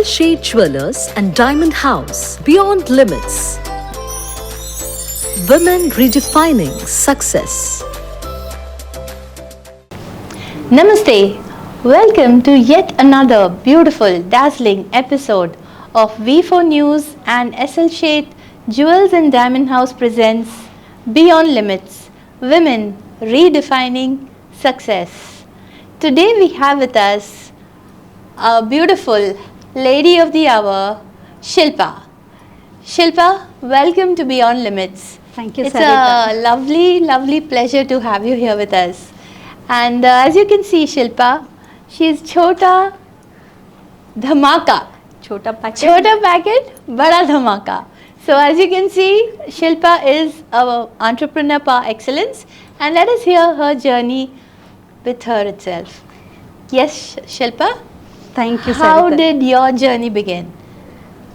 Shet Jewelers and Diamond House. Beyond Limits. Women redefining success. Namaste. Welcome to yet another beautiful, dazzling episode of V4NEWS and sHealth Jewels and Diamond House presents Beyond Limits. Women redefining success. Today we have with us a beautiful lady of the hour, Shilpa. Shilpa, welcome to Beyond Limits. Thank you, It's Sarita. a lovely pleasure to have you here with us. And as you can see, Shilpa, she is Chota Dhamaka. Chota packet. Chota packet, bada dhamaka. So as you can see, Shilpa is our entrepreneur par excellence, and let us hear her journey with her itself. Yes, Shilpa? Thank you, How Sarita. did your journey begin?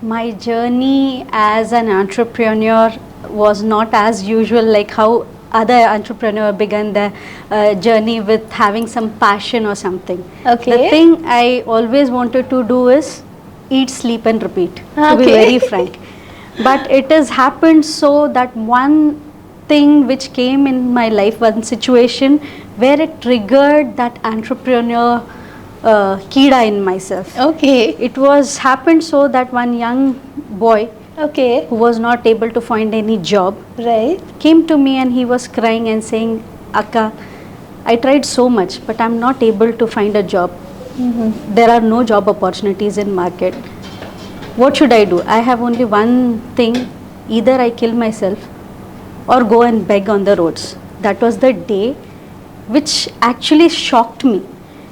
My journey as an entrepreneur was not as usual, like how other entrepreneur began their journey with having some passion or something. Okay. The thing I always wanted to do is eat, sleep and repeat, to be Okay. very frank. But it has happened so that one thing which came in my life, one situation where it triggered that entrepreneur kida in myself. Okay. It was happened so that one young boy Okay. who was not able to find any job Right. came to me and he was crying and saying, Akka, I tried so much but I'm not able to find a job. There are no job opportunities in market. What should I do? I have only one thing, either I kill myself or go and beg on the roads. That was the day which actually shocked me.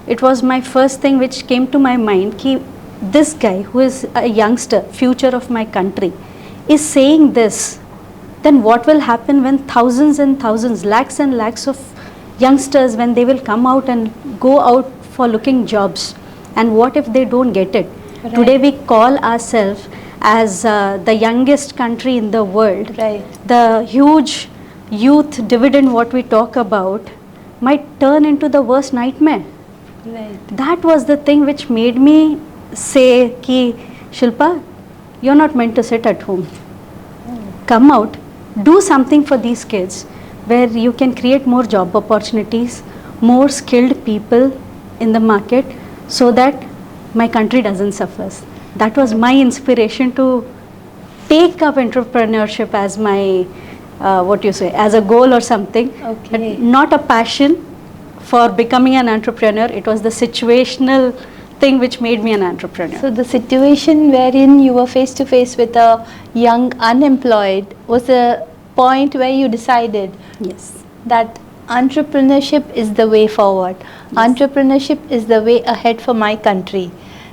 It was my first thing which came to my mind, ki this guy who is a youngster, future of my country, is saying this. Then what will happen when thousands and thousands, lakhs and lakhs of youngsters, when they will come out and go out for looking jobs, and what if they don't get it? Right. Today we call ourselves as the youngest country in the world. Right. The huge youth dividend what we talk about might turn into the worst nightmare. Right. That was the thing which made me say ki Shilpa, you're not meant to sit at home. Come out, do something for these kids where you can create more job opportunities, more skilled people in the market, so that my country doesn't suffer. That was my inspiration to take up entrepreneurship as my as a goal or something. Okay. But not a passion for becoming an entrepreneur. It was the situational thing which made me an entrepreneur. So the situation wherein you were face to face with a young unemployed was a point where you decided Yes. that entrepreneurship is the way forward. Entrepreneurship is the way ahead for my country.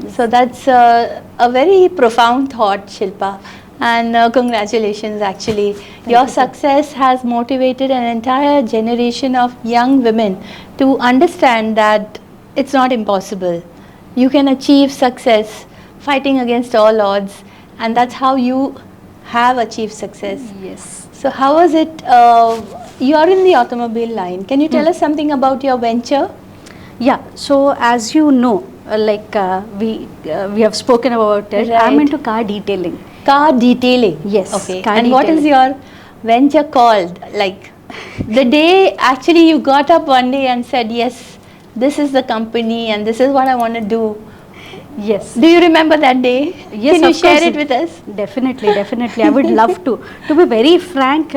So that's a very profound thought, Shilpa. And congratulations, actually. Your you, sir. success has motivated an entire generation of young women to understand that it's not impossible. You can achieve success fighting against all odds, and that's how you have achieved success. Yes. So how was it, you are in the automobile line. Can you tell us something about your venture? Yeah. So as you know, we have spoken about it. Right. I'm into car detailing. Car detailing. Yes, Okay. car And what is detailing. your venture called? Like the day actually you got up one day and said, yes, this is the company and this is what I want to do. Yes. Do you remember that day? Yes, Can you of share course. it with us? Definitely, definitely. I would love to. To be very frank,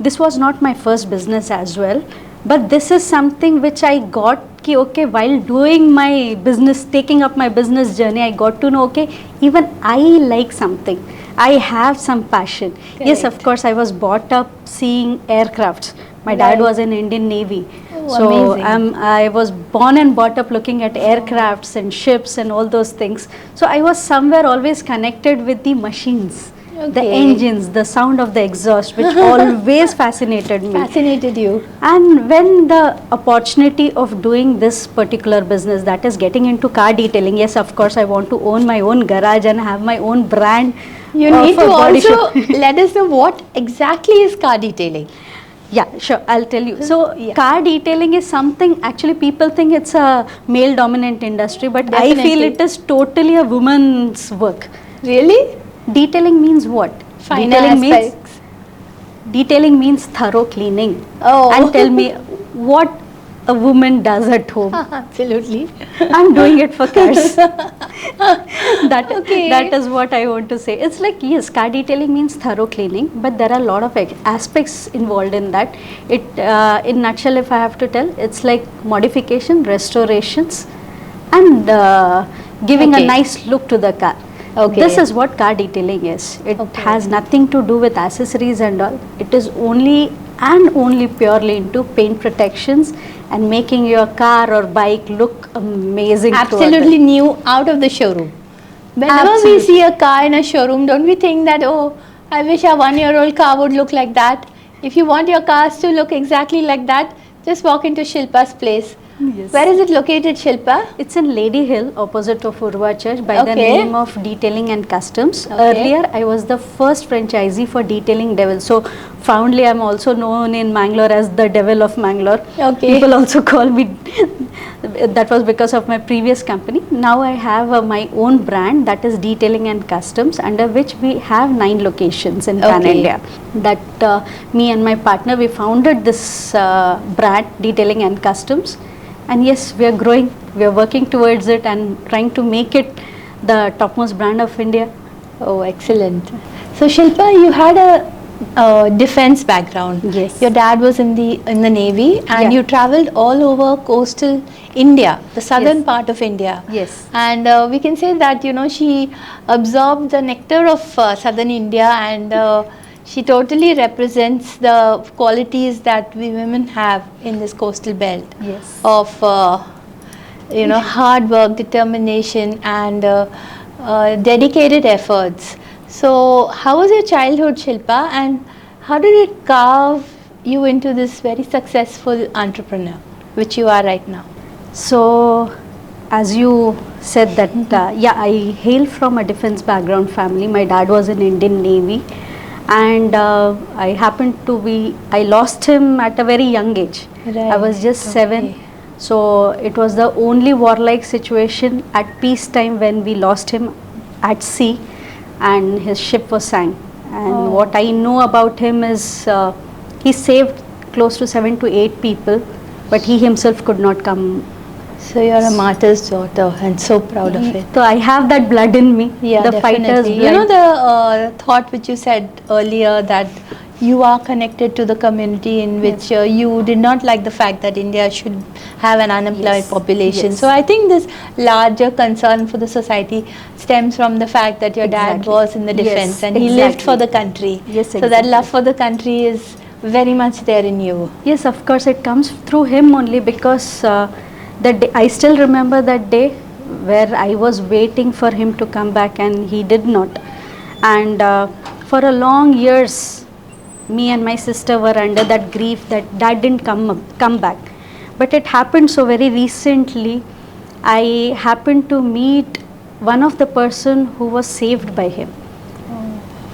this was not my first business as well. But this is something which I got ki okay, while doing my business, taking up my business journey, I got to know, okay, even I like something. I have some passion. Yes, of Correct. course, I was brought up seeing aircrafts. My dad Right. was in Indian Navy. Oh, So amazing. I was born and brought up looking at aircrafts and ships and all those things. So I was somewhere always connected with the machines, the Okay. engines, the sound of the exhaust, which always fascinated me. Fascinated you. And when the opportunity of doing this particular business, that is getting into car detailing, yes, of course, I want to own my own garage and have my own brand. You need for to body also shop. let us know what exactly is car detailing. Yeah, sure. I'll tell you. So, Yeah. car detailing is something, actually people think it's a male dominant industry, but I feel Definitely. it is totally a woman's work. Really? Detailing means what? Finer Detailing means aspects. detailing means thorough cleaning. Oh. And tell me what a woman does at home. Absolutely. I'm doing it for cars. That is what I want to say. It's like, yes, car detailing means thorough cleaning, but there are a lot of aspects involved in that. It in nutshell, if I have to tell, it's like modification, restorations, and giving a Okay. nice look to the car. Okay. This is what car detailing is. It Okay. has nothing to do with accessories and all. It is only and only purely into paint protections and making your car or bike look amazing. Absolutely new out of the showroom. Whenever we Absolutely. see a car in a showroom, don't we think that, oh, I wish a 1-year-old car would look like that? If you want your cars to look exactly like that, just walk into Shilpa's place. Yes. Where is it located, Shilpa? It's in Lady Hill, opposite of Urva Church, by the Okay. name of Detailing and Customs. Okay. Earlier, I was the first franchisee for Detailing Devil. So, fondly, I'm also known in Mangalore as the Devil of Mangalore. Okay. People also call me. That was because of my previous company. Now I have my own brand, that is Detailing and Customs, under which we have 9 locations in Pan Okay. India. That me and my partner, we founded this brand, Detailing and Customs. And yes, we are growing, we are working towards it and trying to make it the topmost brand of India. Oh, excellent. So Shilpa, you had a defense background. Yes. Your dad was in the Navy, and Yeah. you traveled all over coastal India, the southern Yes. part of India. Yes. And we can say that, you know, she absorbed the nectar of southern India, and she totally represents the qualities that we women have in this coastal belt. Yes. Of you know, hard work, determination, and dedicated efforts. So how was your childhood, Shilpa, and how did it carve you into this very successful entrepreneur which you are right now? So, as you said that, yeah, I hail from a defense background family. My dad was in Indian Navy, and I happened to be, I lost him at a very young age. I was just 7. Okay. So, it was the only warlike situation at peacetime when we lost him at sea and his ship was sank. And Oh. what I know about him is he saved close to 7 to 8 people, but he himself could not come. So you're a martyr's daughter, and so proud of it. So I have that blood in me, Yeah, the fighter's definitely. blood. You know the thought which you said earlier, that you are connected to the community in which you did not like the fact that India should have an unemployed Yes. population. Yes. So I think this larger concern for the society stems from the fact that your dad Exactly. was in the Yes, defense, and he lived for exactly. the country. Yes, So that exactly. love for the country is very much there in you. Yes, of course, it comes through him only, because I still remember that day where I was waiting for him to come back and he did not. And for a long years, me and my sister were under that grief that dad didn't come back. But it happened so very recently. I happened to meet one of the person who was saved by him.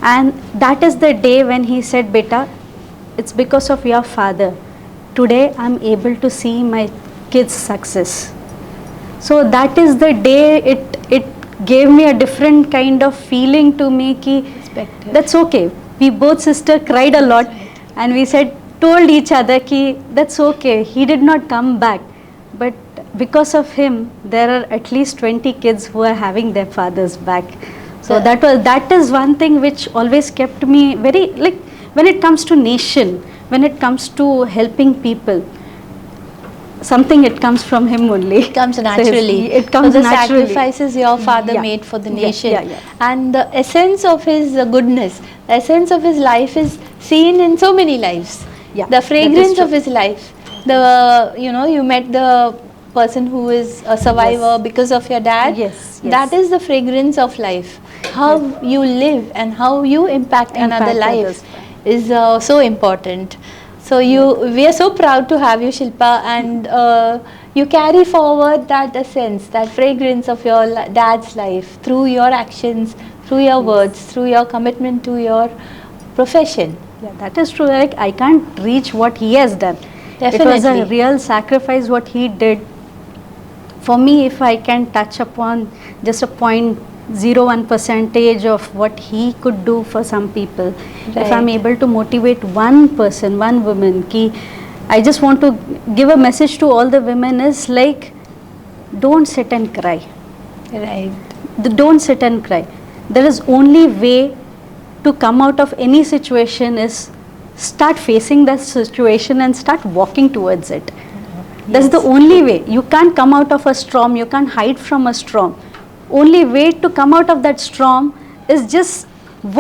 And that is the day when he said, "Beta, it's because of your father. Today I'm able to see my kids' success." So that is the day it gave me a different kind of feeling to me ki Perspective. that's okay. We both sister cried a lot, and we told each other ki that's okay. He did not come back, but because of him, there are at least 20 kids who are having their fathers back. So that is one thing which always kept me very, like, when it comes to nation, when it comes to helping people, something it comes from him only. It comes naturally. It comes so the naturally. sacrifices your father Yeah. made for the Yeah, nation, yeah. and the essence of his goodness, the essence of his life is seen in so many lives. Yeah, The that is fragrance true. of his life. You met the person who is a survivor Yes. because of your dad. Yes, yes. That is the fragrance of life. How you live and how you impact another Impact life others. is so important. So we are so proud to have you, Shilpa, and you carry forward that essence, that fragrance of your dad's life through your actions, through your words, through your commitment to your profession. Yeah, that is true. Like, I can't reach what he has done. It was a Definitely. real sacrifice what he did. For me, if I can touch upon just a 0.01 percentage of what he could do for some people, if I'm Right. able to motivate one person, one woman, I just want to give a message to all the women is like, don't sit and cry. Right. Don't sit and cry. There is only way to come out of any situation is start facing that situation and start walking towards it. That's the Yes. only way. You can't come out of a storm, you can't hide from a storm. Only way to come out of that storm is just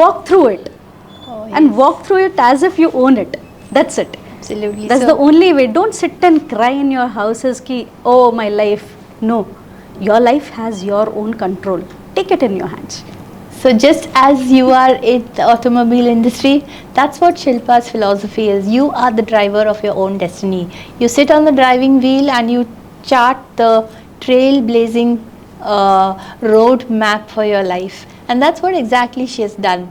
walk through it, Oh, and yes. walk through it as if you own it. That's it. Absolutely. That's the only way. Don't sit and cry in your houses ki, oh my life. No. Your life has your own control. Take it in your hands. So just as you are in the automobile industry, that's what Shilpa's philosophy is. You are the driver of your own destiny. You sit on the driving wheel and you chart the trailblazing road map for your life. And that's what exactly she has done.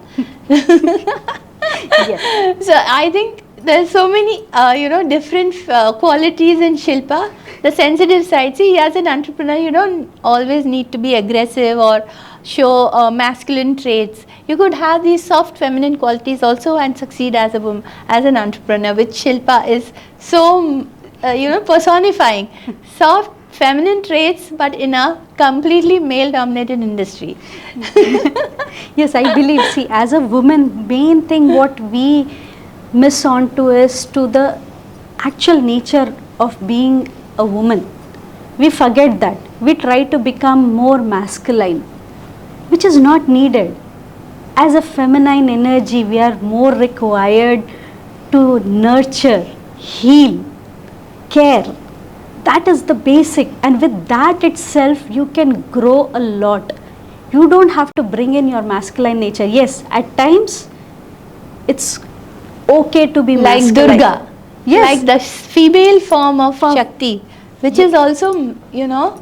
Yes. So I think there's so many, different qualities in Shilpa. The sensitive side. See, as an entrepreneur, you don't always need to be aggressive or show masculine traits. You could have these soft feminine qualities also and succeed as a woman, as an entrepreneur, which Shilpa is so, personifying. Soft feminine traits, but in a completely male-dominated industry. Yes, I believe. See, as a woman, main thing what we miss on to is to the actual nature of being a woman. We forget that. We try to become more masculine, which is not needed. As a feminine energy, we are more required to nurture, heal, care. That is the basic, and with that itself, you can grow a lot. You don't have to bring in your masculine nature. Yes, at times, it's okay to be Like masculine. Durga. Yes. Like the female form of Shakti, which is also,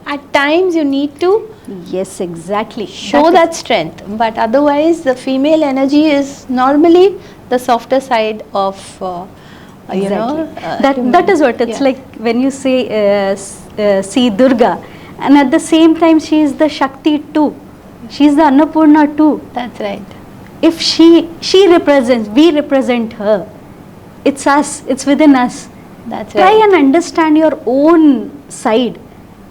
at times you need to Yes, exactly. show that strength, but otherwise the female energy is normally the softer side of Exactly. human. That is what it's Yeah. like when you say see Durga, and at the same time she is the Shakti too. She is the Annapurna too. That's right. If she represents, we represent her. It's us. It's within us. That's Try right. and understand your own side,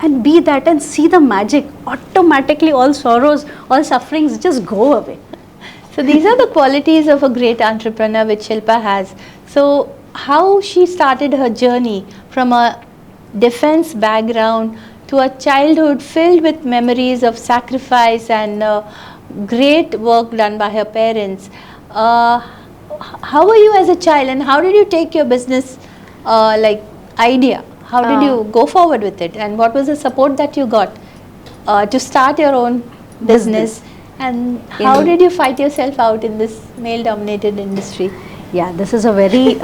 and be that, and see the magic. Automatically, all sorrows, all sufferings just go away. So these are the qualities of a great entrepreneur which Shilpa has. So how she started her journey from a defense background to a childhood filled with memories of sacrifice and great work done by her parents. How were you as a child, and how did you take your business idea? How did you go forward with it, and what was the support that you got to start your own business? And how did you fight yourself out in this male-dominated industry? Yeah, this is a very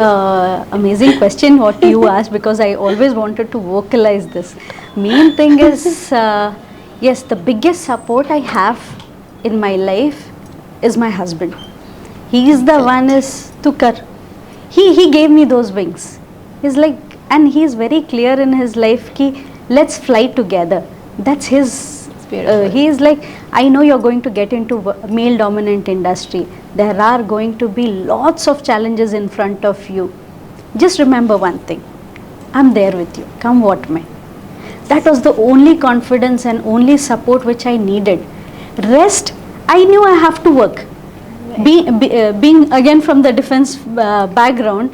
amazing question what you asked, because I always wanted to vocalize this. Main thing is, yes, the biggest support I have in my life is my husband. He is the one is Tukar. He gave me those wings. He's like, and he is very clear in his life ki let's fly together. That's his. Beautiful. He is like, I know you're going to get into male dominant industry. There are going to be lots of challenges in front of you. Just remember one thing. I'm there with you. Come what may. That was the only confidence and only support which I needed. Rest, I knew I have to work. Being again from the defense background,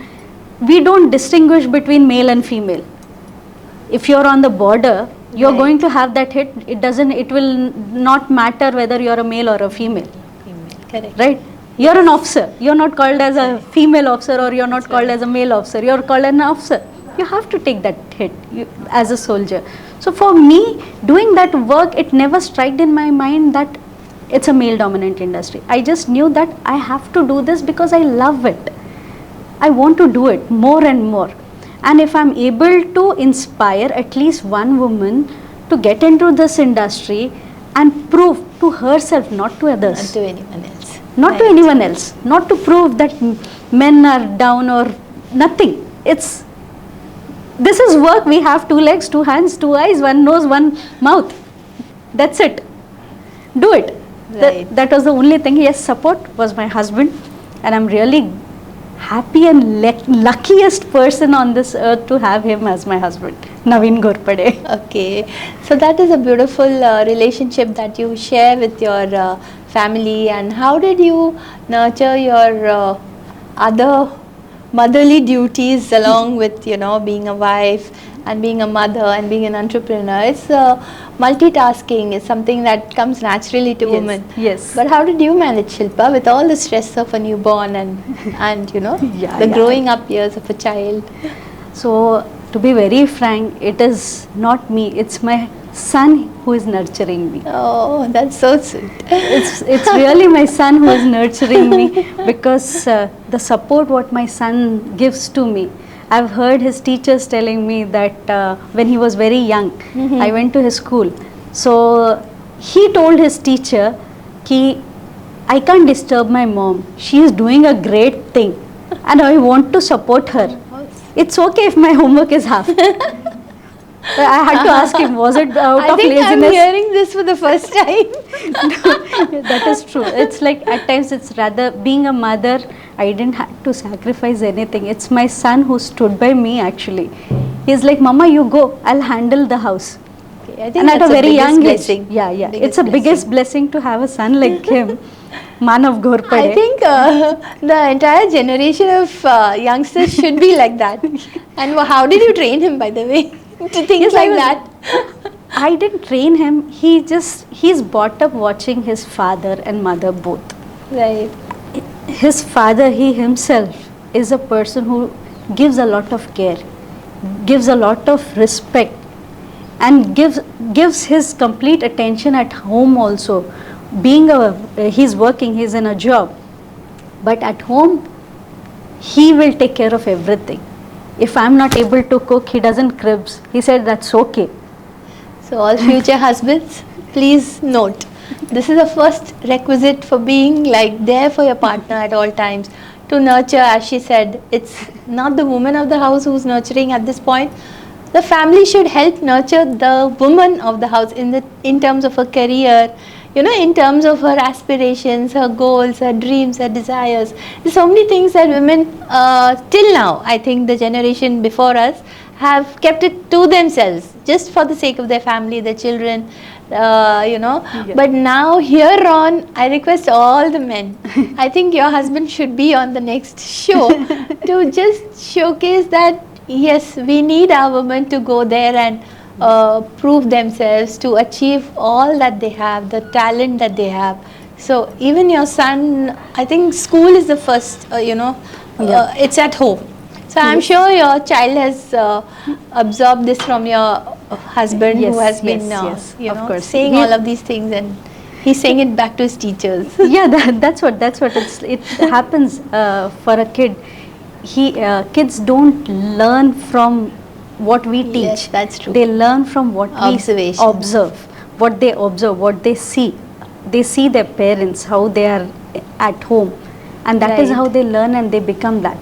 we don't distinguish between male and female. If you're on the border, you're Right. going to have that hit. It will not matter whether you're a male or a female. Correct. Right? You're an officer. You're not called as a female officer, or you're not called as a male officer. You're called an officer. You have to take that hit as a soldier. So for me, doing that work, it never struck in my mind that it's a male dominant industry. I just knew that I have to do this because I love it. I want to do it more and more. And if I'm able to inspire at least one woman to get into this industry and prove to herself, not to Not others. to anyone else. not to anyone else, not to prove that men are down or nothing. This is work. We have 2 legs, 2 hands, 2 eyes, 1 nose, 1 mouth. That's it. Do it. Right. That was the only thing. Yes, support was my husband, and I'm really happy and luckiest person on this earth to have him as my husband, Naveen Ghorpade. Okay, so that is a beautiful relationship that you share with your family. And how did you nurture your other motherly duties along with, you know, being a wife and being a mother and being an entrepreneur? It's multitasking is something that comes naturally to women. Yes. But how did you manage, Shilpa, with all the stress of a newborn and you know, the growing up years of a child? So, to be very frank, it is not me, it's my son who is nurturing me. Oh, that's so sweet. It's really my son who is nurturing me, because the support what my son gives to me, I've heard his teachers telling me that when he was very young, I went to his school. So he told his teacher, I can't disturb my mom. She is doing a great thing and I want to support her. It's okay if my homework is half. I had to ask him, was it out of laziness? I'm hearing this for the first time. That is true. It's like at times it's rather being a mother, I didn't have to sacrifice anything. It's my son who stood by me actually. He's like, Mama, you go, I'll handle the house. Okay, I think and at a very young blessing. age. Yeah. It's a biggest blessing to have a son like him. Man of Ghorpade. I think the entire generation of youngsters should be like that. And how did you train him, by the way, to think like that? I didn't train him. He's brought up watching his father and mother both. Right. His father, he himself is a person who gives a lot of care, gives a lot of respect, and gives his complete attention at home also. He's working, he's in a job, but at home he will take care of everything. If I'm not able to cook, he doesn't cribs. He said that's okay. So all future husbands, please note, this is the first requisite for being like there for your partner at all times. To nurture, as she said, it's not the woman of the house who's nurturing at this point. The family should help nurture the woman of the house in terms of her career, you know, in terms of her aspirations, her goals, her dreams, her desires. There's so many things that women, till now, I think the generation before us, have kept it to themselves, just for the sake of their family, their children, you know. Yeah. But now, here on, I request all the men, I think your husband should be on the next show to just showcase that, yes, we need our women to go there and prove themselves, to achieve all that they have, the talent that they have. So even your son, I think school is the first, you know, it's at home. So I'm sure your child has absorbed this from your husband, who has been, you know, course, saying all of these things, and he's saying it back to his teachers. Yeah, that's what it happens for a kid. Kids don't learn from what we teach. Yes, that's true. They learn from what we observe, what they observe, what they see. They see their parents, how they are at home, and that is how they learn and they become that.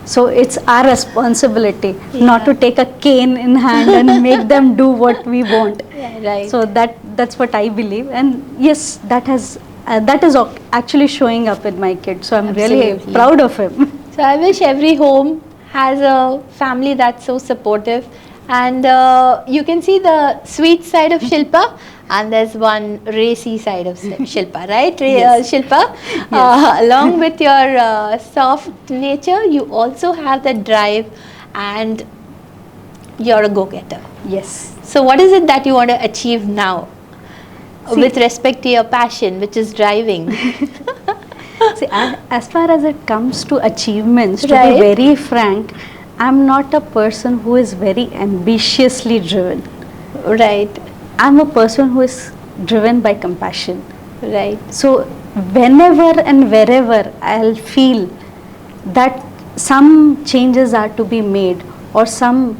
So it's our responsibility not to take a cane in hand and make them do what we want. Yeah, right. So that's what I believe, and yes, that is actually showing up in my kid. So I'm really proud of him. So I wish every home has a family that's so supportive, and you can see the sweet side of Shilpa, and there's one racy side of Shilpa, right? Yes. Shilpa, along with your soft nature, you also have the drive, and you're a go-getter. Yes. So what is it that you want to achieve now, with respect to your passion, which is driving? See, as far as it comes to achievements, to be very frank, I'm not a person who is very ambitiously driven. Right. I'm a person who is driven by compassion. Right. So whenever and wherever I'll feel that some changes are to be made or some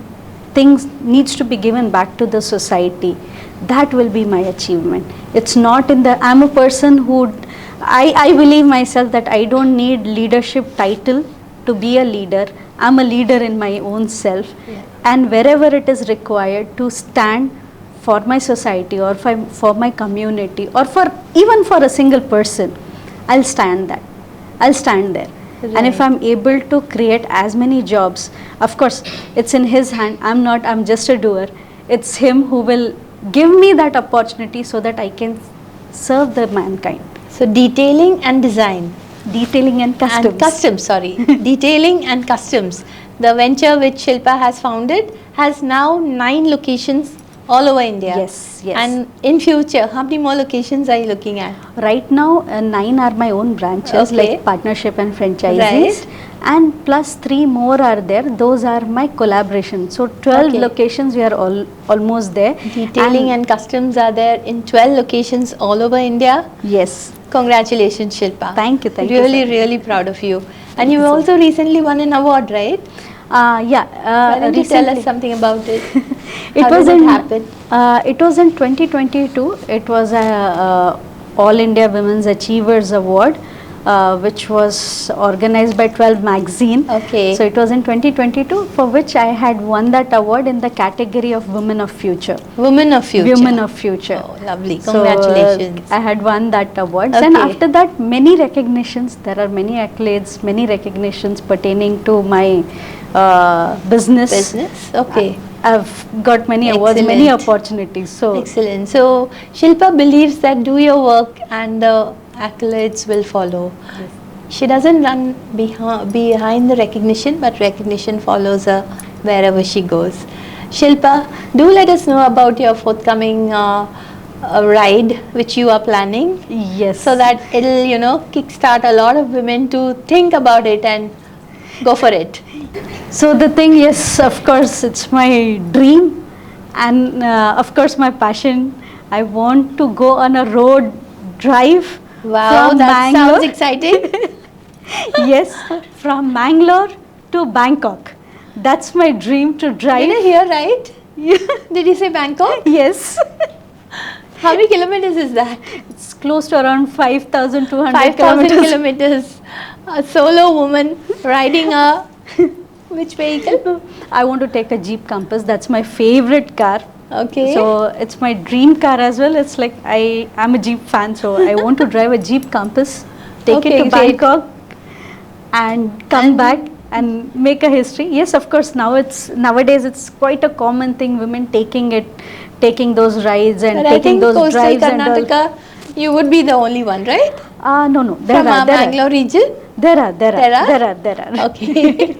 things needs to be given back to the society, that will be my achievement. It's not I'm a person who I believe myself that I don't need leadership title to be a leader. I'm a leader in my own self, and wherever it is required to stand for my society or for my community or for even for a single person, I'll stand that. I'll stand there. And if I'm able to create as many jobs, of course, it's in his hand. I'm just a doer. It's him who will give me that opportunity so that I can serve the mankind. So detailing and design. Detailing and customs. And customs, sorry. Detailing and customs. The venture which Shilpa has founded has now 9 locations all over India. Yes, yes. And in future, how many more locations are you looking at? Right now, 9 are my own branches, like partnership and franchises. Right. And plus 3 more are there. Those are my collaborations. So 12 locations, we are almost there. Detailing and customs are there in 12 locations all over India. Yes. Congratulations, Shilpa. Thank you. Really proud of you. And you also recently won an award, right? Yeah. Why don't you tell us something about it? How did it happen? It was in 2022. It was a All India Women's Achievers Award, which was organized by 12 magazine. Okay. So it was in 2022, for which I had won that award in the category of Women of Future. Women of Future. Women of Future. Oh, lovely. Congratulations. So, I had won that award. Okay. And after that, many recognitions. There are many accolades, many recognitions pertaining to my business. Okay. I've got many awards, many opportunities. So excellent. So Shilpa believes that do your work and the accolades will follow. Yes. She doesn't run behind the recognition, but recognition follows her wherever she goes. Shilpa, do let us know about your forthcoming ride which you are planning. Yes. So that it'll, kickstart a lot of women to think about it and go for it. So the thing, yes, of course, it's my dream and of course my passion. I want to go on a road drive. Wow, from that Mangalore. sounds exciting. Yes, from Mangalore to Bangkok. That's my dream, to drive. Did I hear right? Did you say Bangkok? Yes. How many kilometers is that? It's close to around 5,200 5,000 kilometers. A solo woman riding a which vehicle? I want to take a Jeep Compass. That's my favorite car. Okay. So it's my dream car as well. It's like I'm a Jeep fan, so I want to drive a Jeep Compass, take it to Bangkok, and come back and make a history. Yes, of course. Nowadays it's quite a common thing. Women taking those rides and but taking those coastal drives Karnataka, and all. you would be the only one, right? No. From Mangalore region? There are. Okay.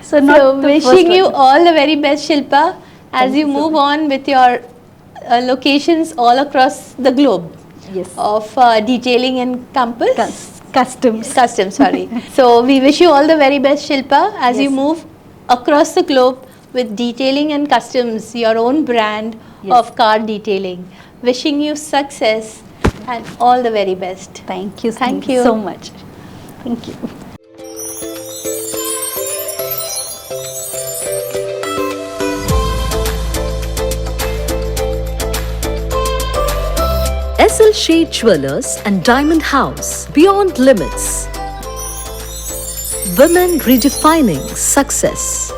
So wishing you all the very best, Shilpa, as you move on with your locations all across the globe. Yes. Of detailing and Customs. Sorry. So we wish you all the very best, Shilpa, as you move across the globe with detailing and customs, your own brand of car detailing. Wishing you success and all the very best. Thank you. Thank you so much. Thank you. Shet Jewelers and Diamond House. Beyond limits. Women redefining success.